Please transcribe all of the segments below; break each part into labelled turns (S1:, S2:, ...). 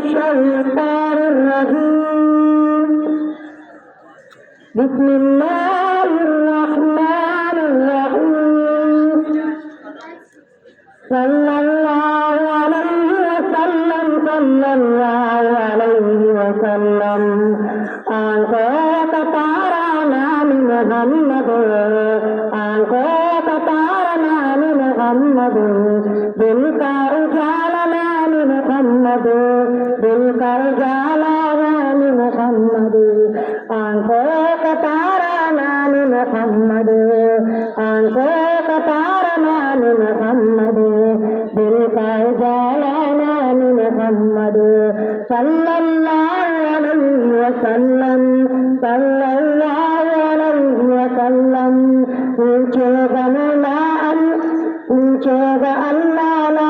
S1: الشيطان الرجيم بسم الله الرحمن الرحيم صلى الله عليه وسلم صلى الله عليه وسلم آنکھوں کا تارا نام محمد آنکھوں کا تارا نام محمد دل کا اجالا نام محمد دل کا اجالا نام محمد آنکھوں کا تارا نام محمد آنکھوں کا تارا نام محمد دل کا اجالا نام محمد صلی اللہ علیہ وسلم صلی اللہ علیہ وسلم پوچھے گا مولا پوچھے گا اللہ لا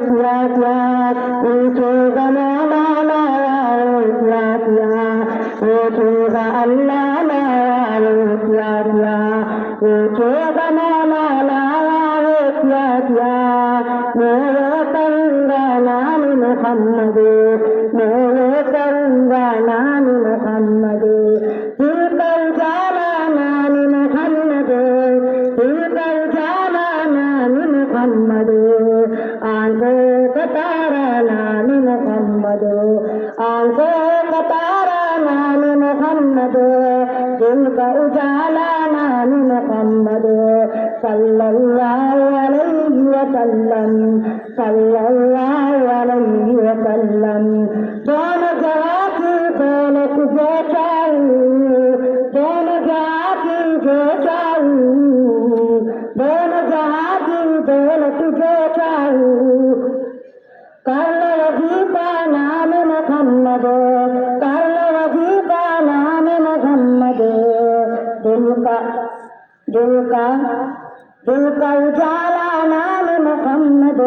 S1: کیا کیا پوچھے گا مولا لا کیا کیا پوچھے گا اللہ لا کیا کیا پوچھے گا مولا لا کیا کیا میرے کرونگا نام محمد میرے کرونگا نام محمد دل کا اجالا نام محمد دل کا اجالا نام محمد آنکھوں کا تارا نام محمد آنکھوں کا تارا نام محمد دل کا اجالا نام محمد صلی اللہ علیہ وسلم صلی اللہ علیہ وسلم دونوں جگہ کی دولت جو چاہیے دونوں جگہ کی جو چاہیے دونوں جگہ کی دولت جو چاہیے کر لو وظیفہ نام محمد کر لو وظیفہ نام محمد دل کا اجالا نام محمد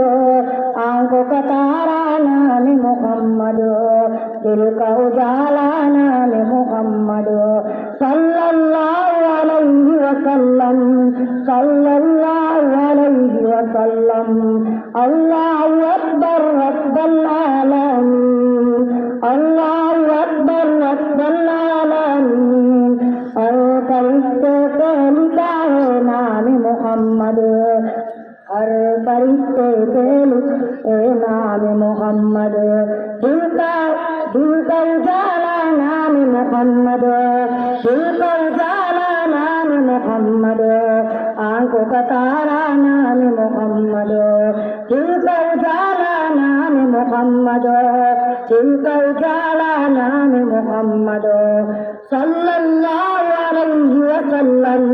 S1: آنکھوں کا تارا نام محمد دل کا اجالا نام محمد صلی اللہ علیہ وسلم صلی اللہ علیہ وسلم اللہ اکبر رب العالمین اللہ اکبر رب العالمین اور فرشتے سے لکھا ہے نام محمد ہر فرشتے سے لکھے نام محمد دل کا اجالا نام محمد دل کا اجالا نام محمد آنکھوں کا تارا نام محمد دل کا اجالا نام محمد دل کا اجالا نام محمد صلی اللہ علیہ وسلم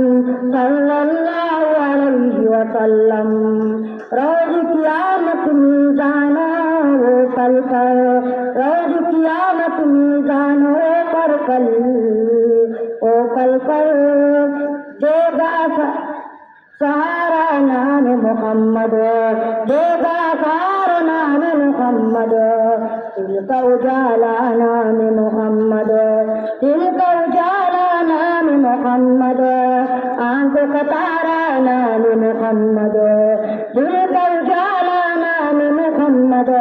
S1: صلی اللہ علیہ وسلم روز قیامت میزان ہو کل کر روز قیامت میزان ہو کر کل دے گا سارا نام محمد دے گا سارا نام محمد دل کا اجالا نام محمد دل کا اجالا نام محمد آنکھوں کا تارا نام محمد دل کا اجالا نام محمد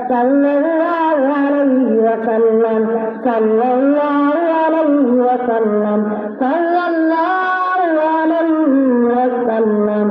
S1: صلی اللہ علیہ وسلم صلی اللہ علیہ وسلم صلی اللہ علیہ وسلم